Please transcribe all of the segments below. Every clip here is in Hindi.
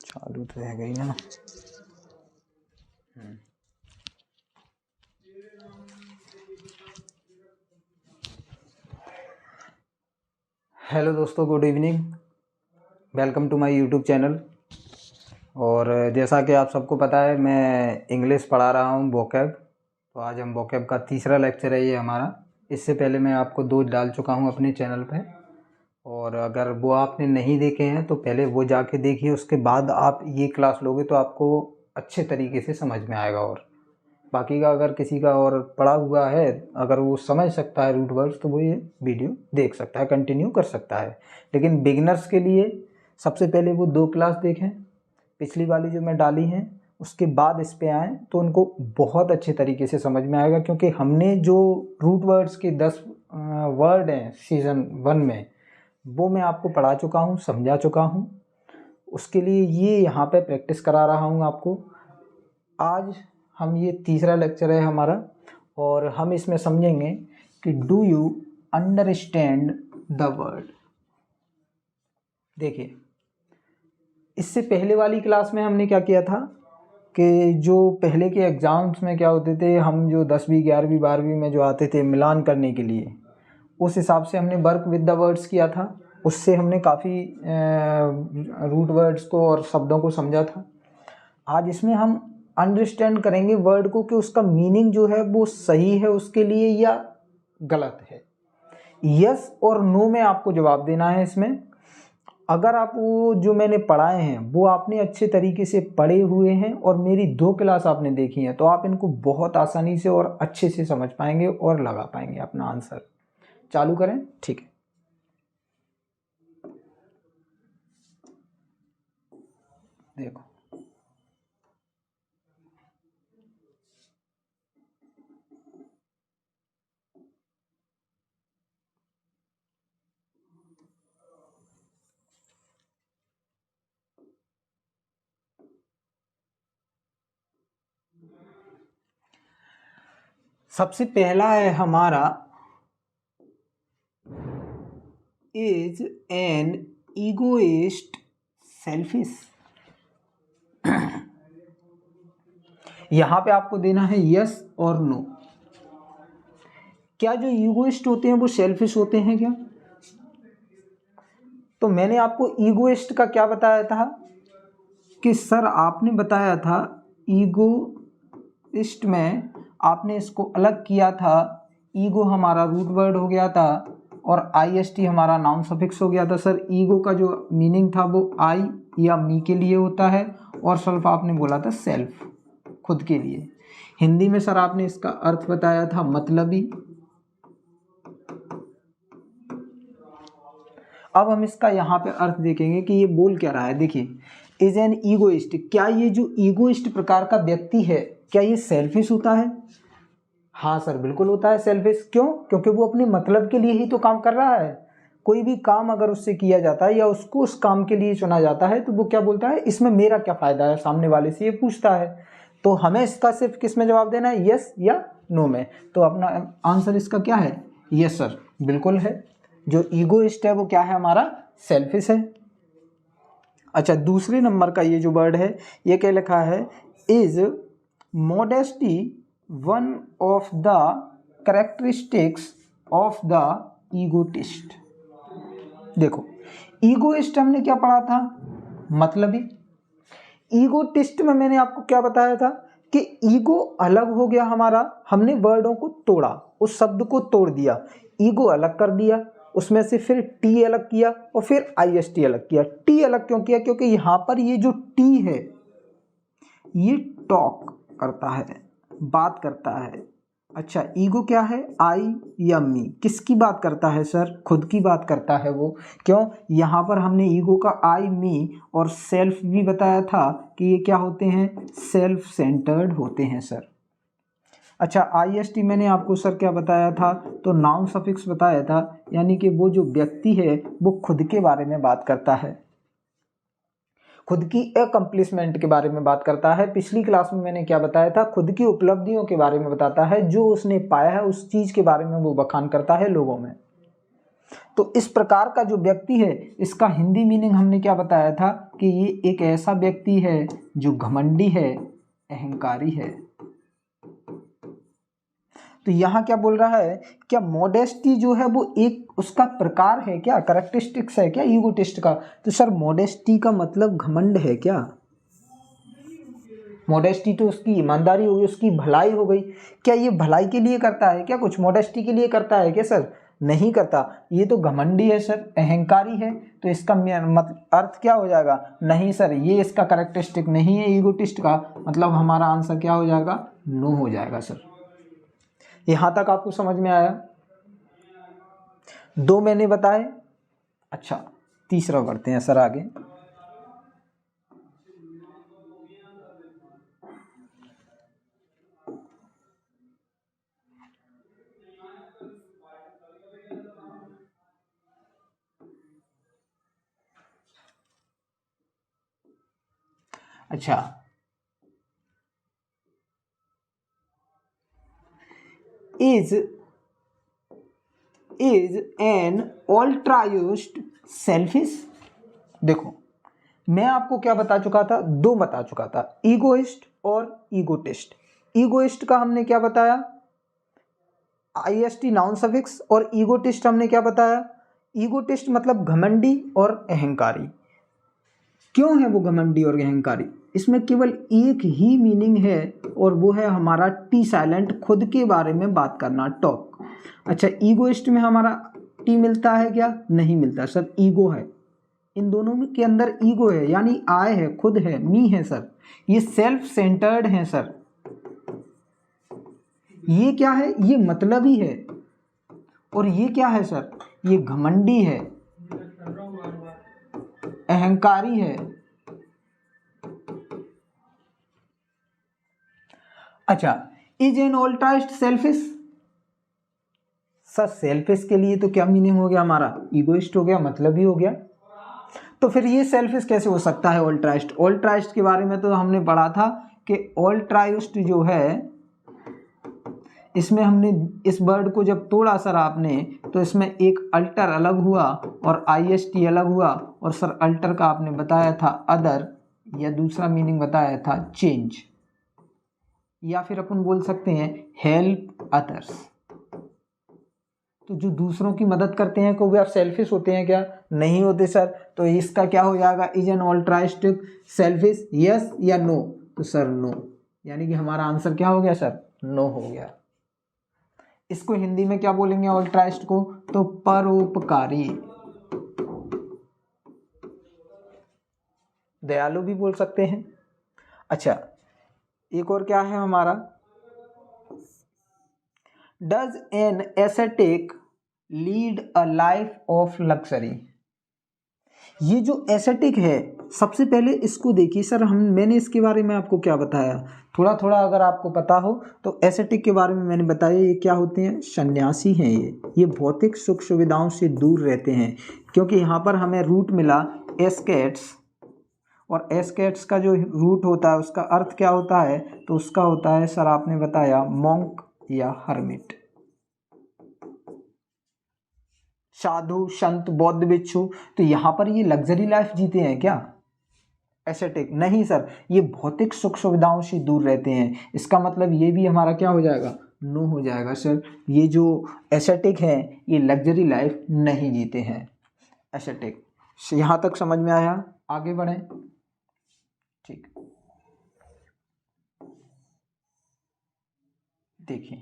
चालू तो है गई ना। हेलो दोस्तों, good evening, welcome to my YouTube channel. और जैसा कि आप सबको पता है, मैं इंग्लिश पढ़ा रहा हूँ वोकैब। तो आज हम वोकैब का तीसरा लेक्चर है ये हमारा। इससे पहले मैं आपको 2 डाल चुका हूँ अपने चैनल पे, और अगर वो आपने नहीं देखे हैं तो पहले वो जाके देखिए, उसके बाद आप ये क्लास लोगे तो आपको अच्छे तरीके से समझ में आएगा। और बाकी का अगर किसी का और पढ़ा हुआ है, अगर वो समझ सकता है रूट वर्ड्स, तो वो ये वीडियो देख सकता है, कंटिन्यू कर सकता है। लेकिन बिगिनर्स के लिए सबसे पहले वो 2 क्लास देखें, पिछली वाली जो मैं डाली हैं, उसके बाद इस पे आएँ तो उनको बहुत अच्छे तरीके से समझ में आएगा। क्योंकि हमने जो रूट वर्ड्स के 10 वर्ड हैं सीज़न 1 में, वो मैं आपको पढ़ा चुका हूँ, समझा चुका हूँ। उसके लिए ये यहाँ पे प्रैक्टिस करा रहा हूँ आपको। आज हम ये तीसरा लेक्चर है हमारा, और हम इसमें समझेंगे कि do you understand the word. देखिए, इससे पहले वाली क्लास में हमने क्या किया था कि जो पहले के एग्ज़ाम्स में क्या होते थे, हम जो 10वीं 11वीं 12वीं में जो आते थे मिलान करने के लिए, उस हिसाब से हमने वर्क विद द वर्ड्स किया था। उससे हमने काफ़ी रूट वर्ड्स को और शब्दों को समझा था। आज इसमें हम अंडरस्टैंड करेंगे वर्ड को कि उसका मीनिंग जो है वो सही है उसके लिए या गलत है। यस और नो में आपको जवाब देना है इसमें। अगर आप वो जो मैंने पढ़ाए हैं वो आपने अच्छे तरीके से पढ़े हुए हैं और मेरी 2 क्लास आपने देखी हैं, तो आप इनको बहुत आसानी से और अच्छे से समझ पाएंगे और लगा पाएंगे अपना आंसर। चालू करें? ठीक है। देखो, सबसे पहला है हमारा इज एन ईगोइस्ट सेल्फिश। यहां पे आपको देना है यस और नो। क्या जो ईगोइस्ट होते हैं वो सेल्फिश होते हैं क्या? तो मैंने आपको ईगोइस्ट का क्या बताया था कि सर आपने बताया था ईगोइस्ट में आपने इसको अलग किया था। ईगो हमारा रूट वर्ड हो गया था और आईएसटी हमारा नाउन सफिक्स हो गया था। सर ईगो का जो मीनिंग था वो आई या मी के लिए होता है, और सेल्फ आपने बोला था सेल्फ, खुद के लिए। हिंदी में सर आपने इसका अर्थ बताया था मतलबी। अब हम इसका यहाँ पे अर्थ देखेंगे कि ये बोल क्या रहा है। देखिए, इज एन ईगोइस्ट, क्या ये जो ईगोइस्ट प्रकार का व्यक्ति है क्या ये सेल्फिश होता है? हाँ सर, बिल्कुल होता है सेल्फिश। क्यों? क्योंकि वो अपने मतलब के लिए ही तो काम कर रहा है। कोई भी काम अगर उससे किया जाता है या उसको उस काम के लिए चुना जाता है तो वो क्या बोलता है, इसमें मेरा क्या फायदा है, सामने वाले से ये पूछता है। तो हमें इसका सिर्फ किस में जवाब देना है, यस या नो में। तो अपना आंसर इसका क्या है, यस सर, बिल्कुल है। जो ईगोइस्ट है वो क्या है हमारा, सेल्फिश है। अच्छा, दूसरे नंबर का ये जो वर्ड है ये क्या लिखा है, is modesty one of the characteristics of the egotist. देखो, ईगोइस्ट हमने क्या पढ़ा था, मतलबी। ईगोटिस्ट में मैंने आपको क्या बताया था कि ईगो अलग हो गया हमारा, हमने वर्डों को तोड़ा, उस शब्द को तोड़ दिया, ईगो अलग कर दिया, उसमें से फिर टी अलग किया और फिर आईएसटी अलग किया। टी अलग क्यों किया? क्योंकि यहाँ पर ये जो टी है ये टॉक करता है, बात करता है। अच्छा, ईगो क्या है, आई या मी, किसकी बात करता है सर, खुद की बात करता है वो। क्यों? यहाँ पर हमने ईगो का आई, मी और सेल्फ भी बताया था कि ये क्या होते हैं, सेल्फ सेंटर्ड होते हैं सर। अच्छा, आईएसटी मैंने आपको सर क्या बताया था, तो नाउन सफिक्स बताया था, यानी कि वो जो व्यक्ति है वो खुद के बारे में बात करता है, खुद की अकम्प्लिशमेंट के बारे में बात करता है। पिछली क्लास में मैंने क्या बताया था, खुद की उपलब्धियों के बारे में बताता है, जो उसने पाया है उस चीज़ के बारे में वो बखान करता है लोगों में। तो इस प्रकार का जो व्यक्ति है, इसका हिंदी मीनिंग हमने क्या बताया था कि ये एक ऐसा व्यक्ति है जो घमंडी है, अहंकारी है। तो यहाँ क्या बोल रहा है, क्या मॉडेस्टी जो है वो एक उसका प्रकार है क्या, कैरेक्टरिस्टिक्स है क्या ईगोटिस्ट का? तो सर मॉडेस्टी का मतलब घमंड है क्या? मॉडेस्टी तो उसकी ईमानदारी हो गई, उसकी भलाई हो गई। क्या ये भलाई के लिए करता है क्या, कुछ मॉडेस्टी के लिए करता है क्या सर? नहीं करता। ये तो घमंडी है सर, अहंकारी है। तो इसका मतलब अर्थ क्या हो जाएगा? नहीं सर, ये इसका कैरेक्टरिस्टिक नहीं है ईगोटिस्ट का। मतलब हमारा आंसर क्या हो जाएगा? नो हो जाएगा सर। यहां तक आपको समझ में आया? दो मैंने बताए। अच्छा, तीसरा करते हैं सर आगे। अच्छा, is an altruist selfish? देखो, मैं आपको क्या बता चुका था, दो बता चुका था, ईगोइस्ट और ईगोटिस्ट। ईगोइस्ट का हमने क्या बताया, आईएसटी नाउन सफिक्स, और ईगोटिस्ट हमने क्या बताया, ईगोटिस्ट मतलब घमंडी और अहंकारी। क्यों है वो घमंडी और अहंकारी? इसमें केवल एक ही मीनिंग है और वो है हमारा टी साइलेंट, खुद के बारे में बात करना, टॉक। अच्छा, ईगोइस्ट में हमारा टी मिलता है क्या? नहीं मिलता सर, ईगो है। इन दोनों में के अंदर ईगो है, यानी आई है, खुद है, मी है सर। ये सेल्फ सेंटर्ड है सर। ये क्या है? ये मतलबी है। और ये क्या है सर? ये घमंडी है, अहंकारी है। अच्छा, is an altruist selfish? Sir selfish के लिए तो क्या मीनिंग हो गया हमारा? ईगोइस्ट हो गया, मतलबी हो गया। तो फिर ये सेल्फिश कैसे हो सकता है ऑल्ट्राइस्ट? ऑल्ट्राइस्ट के बारे में तो हमने पढ़ा था कि ऑल्ट्राइस्ट जो है, इसमें हमने इस वर्ड को जब तोड़ा सर आपने, तो इसमें एक अल्टर अलग हुआ और आईएसटी अलग हुआ। और सर अल्टर का आपने बताया था अदर, या दूसरा मीनिंग बताया था चेंज, या फिर अपन बोल सकते हैं हेल्प अदर्स। तो जो दूसरों की मदद करते हैं, को वे आप सेल्फिश होते हैं क्या? नहीं होते सर। तो इसका क्या हो जाएगा? Is an altruist selfish, yes या नो? तो सर नो, यानी कि हमारा आंसर क्या हो गया सर? नो हो गया। इसको हिंदी में क्या बोलेंगे ऑल्ट्राइस्ट को? तो परोपकारी, दयालु भी बोल सकते हैं। अच्छा, एक और क्या है हमारा, does an ascetic lead a life of luxury? ये जो एसेटिक है, सबसे पहले इसको देखिए सर, मैंने इसके बारे में आपको क्या बताया, थोड़ा थोड़ा अगर आपको पता हो तो। एसेटिक के बारे में मैंने बताया, ये क्या होते हैं? सन्यासी हैं ये भौतिक सुख सुविधाओं से दूर रहते हैं। क्योंकि यहाँ पर हमें रूट मिला एस्केट्स, और एस्केट्स का जो रूट होता है उसका अर्थ क्या होता है? तो उसका होता है सर आपने बताया मॉन्क या हर्मिट, साधु, संत, बौद्ध भिक्षु। तो यहाँ पर ये लग्जरी लाइफ जीते हैं क्या एसेटिक? नहीं सर, ये भौतिक सुख सुविधाओं से दूर रहते हैं। इसका मतलब ये भी हमारा क्या हो जाएगा? नो हो जाएगा सर। ये जो एसेटिक है ये लग्जरी लाइफ नहीं जीते हैं, एसेटिक। यहाँ तक समझ में आया? आगे बढ़े, ठीक। देखिए,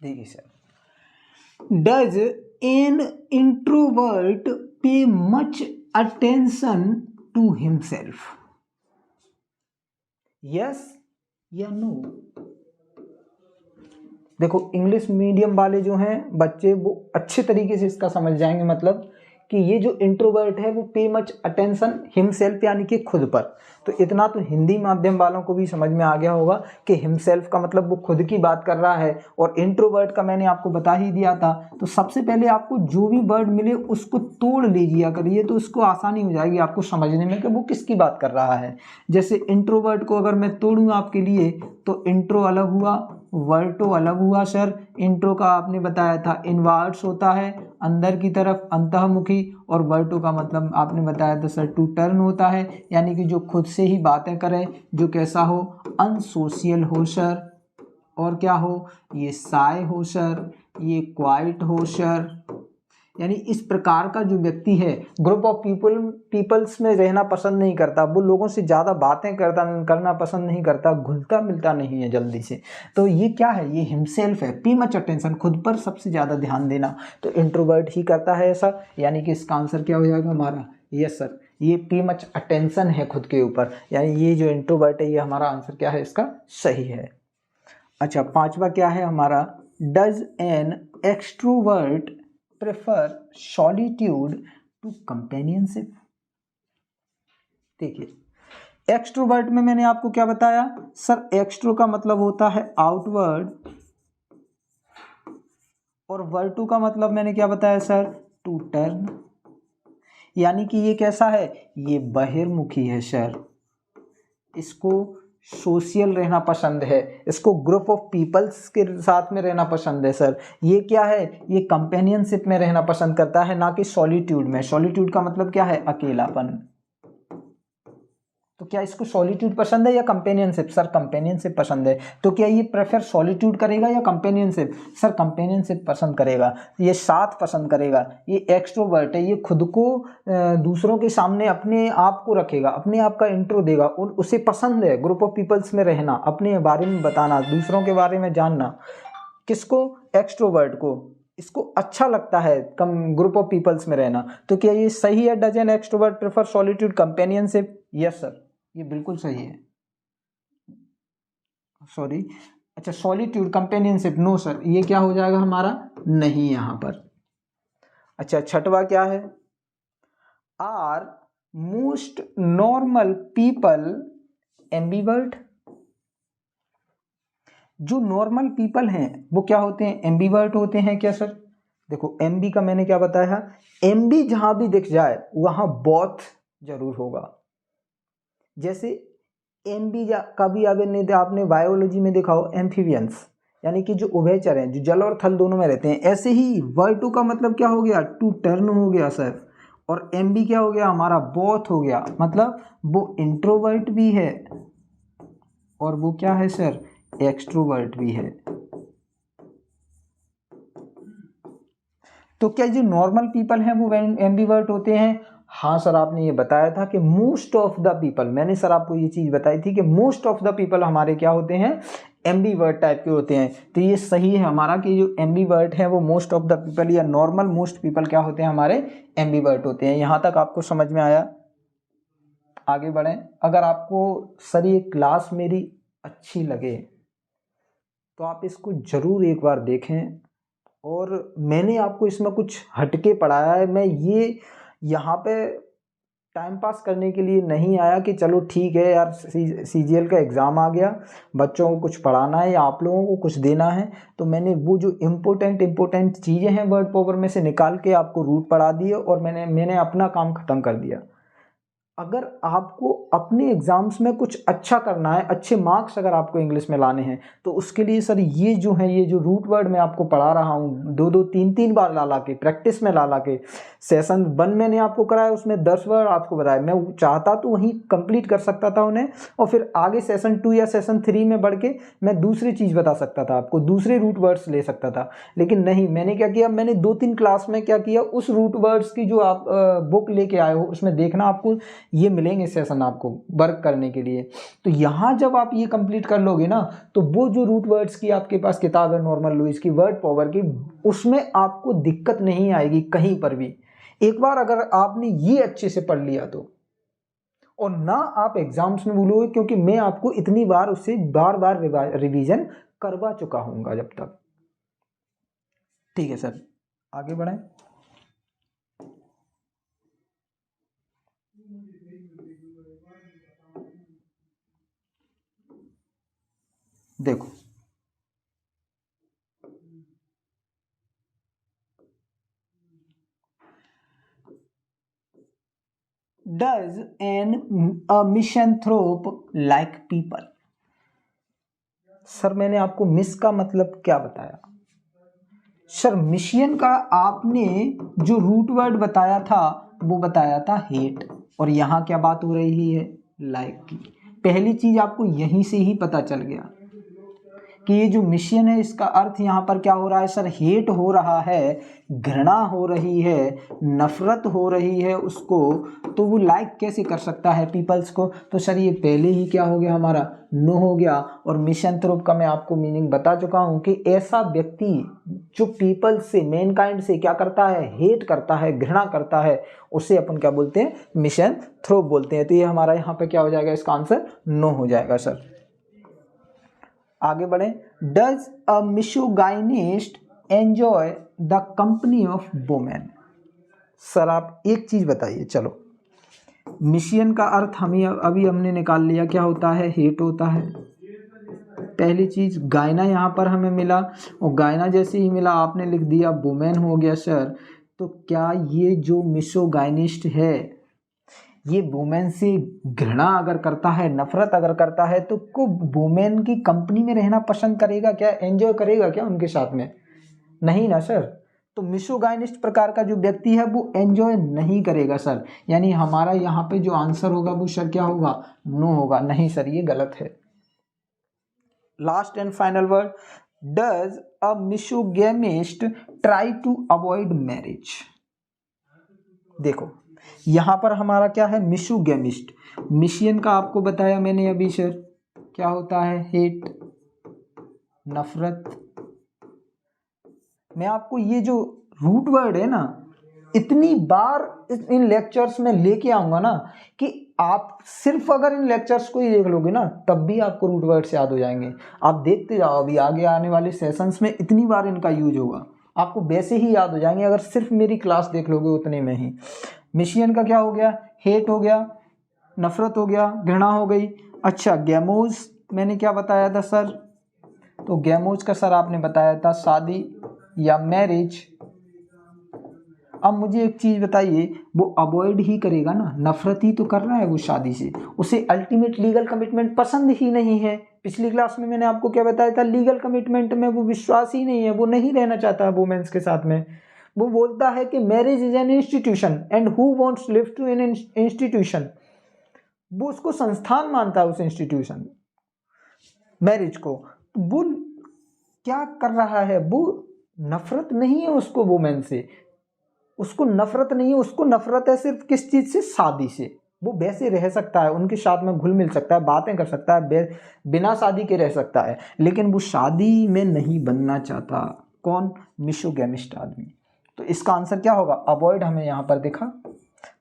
देखिए sir, does an introvert pay much attention to himself? Yes या नो? देखो, इंग्लिश मीडियम वाले जो हैं बच्चे, वो अच्छे तरीके से इसका समझ जाएंगे। मतलब कि ये जो इंट्रोवर्ट है वो पे मच अटेंशन हिमसेल्फ यानी कि खुद पर। तो इतना तो हिंदी माध्यम वालों को भी समझ में आ गया होगा कि हिमसेल्फ का मतलब वो खुद की बात कर रहा है, और इंट्रोवर्ट का मैंने आपको बता ही दिया था। तो सबसे पहले आपको जो भी वर्ड मिले उसको तोड़ लीजिए करिए, तो उसको आसानी हो जाएगी आपको समझने में कि वो किसकी बात कर रहा है। जैसे इंट्रोवर्ट को अगर मैं तोड़ूँ आपके लिए, तो इंट्रो अलग हुआ, वर्टो अलग हुआ सर। इंट्रो का आपने बताया था इनवर्ट्स होता है, अंदर की तरफ, अंतःमुखी, और वर्टो का मतलब आपने बताया था सर टू टर्न होता है, यानी कि जो खुद से ही बातें करे, जो कैसा हो, अनसोशियल हो सर, और क्या हो, ये साय हो सर, ये क्वाइट हो सर। यानी इस प्रकार का जो व्यक्ति है ग्रुप ऑफ पीपल्स में रहना पसंद नहीं करता, वो लोगों से ज़्यादा बातें करना पसंद नहीं करता, घुलता मिलता नहीं है जल्दी से। तो ये क्या है, ये हिमसेल्फ है, पे मच अटेंशन, खुद पर सबसे ज़्यादा ध्यान देना। तो इंट्रोवर्ट ही करता है ऐसा, यानी कि इसका आंसर क्या हो जाएगा हमारा, यस सर, ये पे मच अटेंशन है खुद के ऊपर, यानी ये जो इंट्रोवर्ट है ये हमारा आंसर क्या है, इसका सही है। अच्छा, पांचवा क्या है हमारा, does an extrovert prefer solitude to companionship. देखिए एक्सट्रोवर्ट में मैंने आपको क्या बताया सर, एक्सट्रो का मतलब होता है आउटवर्ड, और वर्टू का मतलब मैंने क्या बताया सर, टू टर्न, यानी कि ये कैसा है, ये बहिर्मुखी है सर, इसको सोशल रहना पसंद है, इसको ग्रुप ऑफ पीपल्स के साथ में रहना पसंद है सर। ये क्या है, ये कंपेनियनशिप में रहना पसंद करता है, ना कि सॉलिट्यूड में। सॉलिट्यूड का मतलब क्या है, अकेलापन। तो क्या इसको सॉलिट्यूड पसंद है या कंपेनियनशिप, सर कंपेनियनशिप पसंद है। तो क्या ये प्रेफर सॉलिट्यूड करेगा या कंपेनियनशिप, सर कंपेनियनशिप पसंद करेगा, ये साथ पसंद करेगा। ये एक्सट्रोवर्ट है, ये खुद को दूसरों के सामने अपने आप को रखेगा, अपने आप का इंट्रो देगा, उसे पसंद है ग्रुप ऑफ पीपल्स में रहना, अपने बारे में बताना, दूसरों के बारे में जानना। किसको, एक्सट्रोवर्ट को, इसको अच्छा लगता है कम ग्रुप ऑफ पीपल्स में रहना। तो क्या ये सही है, does an extrovert prefer solitude companionship, yes sir, ये बिल्कुल सही है, सॉरी। अच्छा, सॉलिट्यूड कंपेनियनशिप, नो सर, ये क्या हो जाएगा हमारा, नहीं यहां पर। अच्छा, छठवा क्या है, are most normal people ambivert. जो नॉर्मल पीपल हैं वो क्या होते हैं, एम्बिवर्ट होते हैं क्या सर। देखो एमबी का मैंने क्या बताया, एमबी जहां भी दिख जाए वहां बोथ जरूर होगा। जैसे एमबी कभी अगर आपने बायोलॉजी में देखा हो, एम्फीबियंस यानी कि जो उभयचर हैं, जो जल और थल दोनों में रहते हैं। ऐसे ही वर्टू का मतलब क्या हो गया, टू टर्न हो गया सर, और एमबी क्या हो गया हमारा, बोथ हो गया। मतलब वो इंट्रोवर्ट भी है और वो क्या है सर, एक्सट्रोवर्ट भी है। तो क्या जो नॉर्मल पीपल हैं वो एम्बिवर्ट होते हैं, हाँ सर, आपने ये बताया था कि मोस्ट ऑफ द पीपल, मैंने सर आपको ये चीज बताई थी कि मोस्ट ऑफ द पीपल हमारे क्या होते हैं, एम्बिवर्ट टाइप के होते हैं। तो ये सही है हमारा कि जो एम्बिवर्ट है वो मोस्ट ऑफ द पीपल या नॉर्मल मोस्ट पीपल क्या होते हैं, हमारे एम्बिवर्ट होते हैं। यहां तक आपको समझ में आया, आगे बढ़ें। अगर आपको सर ये क्लास मेरी अच्छी लगे तो आप इसको जरूर एक बार देखें, और मैंने आपको इसमें कुछ हटके पढ़ाया है। मैं ये यहाँ पे टाइम पास करने के लिए नहीं आया कि चलो ठीक है यार सीजीएल का एग्ज़ाम आ गया, बच्चों को कुछ पढ़ाना है या आप लोगों को कुछ देना है। तो मैंने वो जो इम्पोर्टेंट चीज़ें हैं वर्ड पावर में से निकाल के आपको रूट पढ़ा दिए, और मैंने अपना काम ख़त्म कर दिया। अगर आपको अपने एग्जाम्स में कुछ अच्छा करना है, अच्छे मार्क्स अगर आपको इंग्लिश में लाने हैं, तो उसके लिए सर ये जो रूट वर्ड मैं आपको पढ़ा रहा हूँ, 2-3 बार ला के प्रैक्टिस में ला के, सेशन 1 मैंने आपको कराया, उसमें 10 वर्ड आपको बताया। मैं चाहता तो वहीं कंप्लीट कर सकता था उन्हें, और फिर आगे सेशन 2 या सेशन 3 में बढ़ के मैं दूसरी चीज़ बता सकता था आपको, दूसरे रूट वर्ड्स ले सकता था। लेकिन नहीं, मैंने क्या किया, मैंने 2-3 क्लास में क्या किया, उस रूट वर्ड्स की जो आप बुक लेके आए हो उसमें देखना, आपको ये मिलेंगे सेशन आपको वर्क करने के लिए। तो यहाँ जब आप ये कंप्लीट कर लोगे ना, तो वो जो रूट वर्ड्स की आपके पास किताब है नॉर्मन लुईस की वर्ड पावर की, उसमें आपको दिक्कत नहीं आएगी कहीं पर भी। एक बार अगर आपने ये अच्छे से पढ़ लिया तो, और ना आप एग्जाम्स में भूलोगे, क्योंकि मैं आपको इतनी बार उससे बार बार रिवीजन करवा चुका हूँगा जब तक। ठीक है सर, आगे बढ़ें। देखो does an misanthrope like people. Sir मैंने आपको मिस का मतलब क्या बताया सर? मिशियन का आपने जो रूट वर्ड बताया था वो बताया था हेट, और यहाँ क्या बात हो रही है? लाइक की। पहली चीज आपको यहीं से ही पता चल गया कि ये जो मिशियन है इसका अर्थ यहाँ पर क्या हो रहा है सर? हेट हो रहा है, घृणा हो रही है, नफरत हो रही है उसको, तो वो लाइक कैसे कर सकता है पीपल्स को? तो सर ये पहले ही क्या हो गया हमारा? नो हो गया। और मिशेंथ्रोप का मैं आपको मीनिंग बता चुका हूँ कि ऐसा व्यक्ति जो पीपल से, मैनकाइंड से क्या करता है? हेट करता है, घृणा करता है, उसे अपन क्या बोलते हैं? मिशेंथ्रोप बोलते हैं। तो ये हमारा यहाँ पे क्या हो जाएगा? इसका आंसर नो हो जाएगा सर। आगे बढ़े। Does a misogynist enjoy the company of women. Sir आप एक चीज बताइए, चलो मिशियन का अर्थ हमें अभी हमने निकाल लिया, क्या होता है? हेट होता है। पहली चीज गायना यहाँ पर हमें मिला, और गायना जैसे ही मिला आपने लिख दिया वुमेन हो गया सर। तो क्या ये जो मिसोगाइनिस्ट है ये वुमेन से घृणा अगर करता है, नफरत अगर करता है, तो को वुमेन की कंपनी में रहना पसंद करेगा क्या? एंजॉय करेगा क्या उनके साथ में? नहीं ना सर। तो मिसोगाइनिस्ट प्रकार का जो व्यक्ति है वो एंजॉय नहीं करेगा सर। यानी हमारा यहाँ पे जो आंसर होगा वो सर क्या होगा? नो होगा। नहीं सर ये गलत है। Last and final word. Does a misogamist try to avoid marriage. देखो यहां पर हमारा क्या है? मिसोगैमिस्ट। मिशियन का आपको बताया मैंने अभी सर, क्या होता है? हेट, नफरत। मैं आपको ये जो रूट वर्ड है ना इतनी बार इन लेक्चर्स में लेके आऊंगा ना कि आप सिर्फ अगर इन लेक्चर्स को ही देख लोगे ना तब भी आपको रूट वर्ड्स याद हो जाएंगे। आप देखते जाओ, अभी आगे आने वाले सेशंस में इतनी बार इनका यूज होगा, आपको वैसे ही याद हो जाएंगे अगर सिर्फ मेरी क्लास देख लोगे उतने में ही। मिशियन का क्या हो गया? हेट हो गया, नफरत हो गया, घृणा हो गई। अच्छा गैमोज मैंने क्या बताया था सर? तो गैमोज का सर आपने बताया था शादी या मैरिज। अब मुझे एक चीज बताइए, वो अवॉइड ही करेगा ना, नफरत ही तो कर रहा है वो शादी से, उसे अल्टीमेट लीगल कमिटमेंट पसंद ही नहीं है। पिछली क्लास में मैंने आपको क्या बताया था? लीगल कमिटमेंट में वो विश्वास ही नहीं है, वो नहीं रहना चाहता है वुमेन्स के साथ में। वो बोलता है कि marriage is an institution and who wants live to an institution. वो उसको संस्थान मानता है, उस इंस्टीट्यूशन मैरिज को। वो क्या कर रहा है? वो नफरत नहीं है उसको वुमेन से, उसको नफरत नहीं है, उसको नफरत है सिर्फ किस चीज से? शादी से। वो वैसे रह सकता है, उनके साथ में घुल मिल सकता है, बातें कर सकता है, बिना शादी के रह सकता है, लेकिन वो शादी में नहीं बनना चाहता। कौन? मिसोगैमिस्ट आदमी। तो इसका आंसर क्या होगा? अवॉइड हमें यहाँ पर दिखा,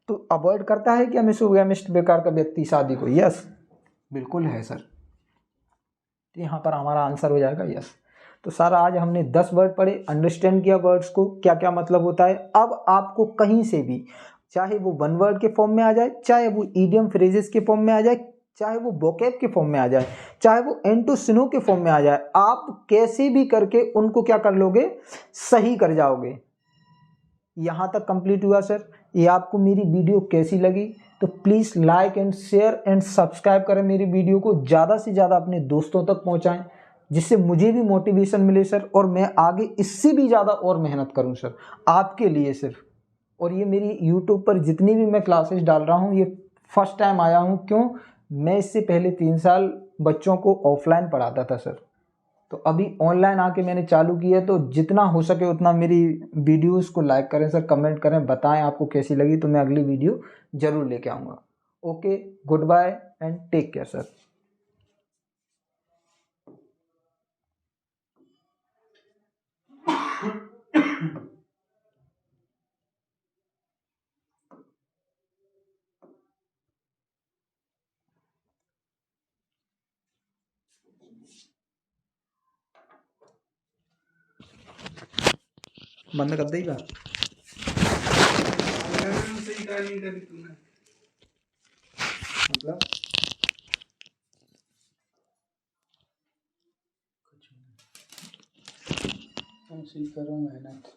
तो अवॉइड करता है क्या मिसोगैमिस्ट प्रकार का व्यक्ति शादी को? यस बिल्कुल है सर। तो यहाँ पर हमारा आंसर हो जाएगा यस। तो सर आज हमने 10 वर्ड पढ़े, अंडरस्टैंड किया वर्ड्स को, क्या क्या मतलब होता है। अब आपको कहीं से भी, चाहे वो वन वर्ड के फॉर्म में आ जाए, चाहे वो ईडियम फ्रेजेस के फॉर्म में आ जाए, चाहे वो वोकैब के फॉर्म में आ जाए, चाहे वो एंटोसिनो के फॉर्म में आ जाए, आप कैसे भी करके उनको क्या कर लोगे? सही कर जाओगे। यहाँ तक कंप्लीट हुआ सर। ये आपको मेरी वीडियो कैसी लगी? तो please like and share and subscribe करें मेरी वीडियो को, ज़्यादा से ज़्यादा अपने दोस्तों तक पहुँचाएं, जिससे मुझे भी मोटिवेशन मिले सर, और मैं आगे इससे भी ज़्यादा और मेहनत करूं सर आपके लिए सिर्फ। और ये मेरी यूट्यूब पर जितनी भी मैं क्लासेस डाल रहा हूँ ये फर्स्ट टाइम आया हूँ। क्यों? मैं इससे पहले 3 साल बच्चों को ऑफलाइन पढ़ाता था सर, तो अभी ऑनलाइन आके मैंने चालू किया है। तो जितना हो सके उतना मेरी वीडियोस को लाइक करें सर, कमेंट करें, बताएं आपको कैसी लगी, तो मैं अगली वीडियो ज़रूर लेके आऊँगा। Okay, good bye and take care sir. बंद कर देगा मतलब सी करो मेहनत।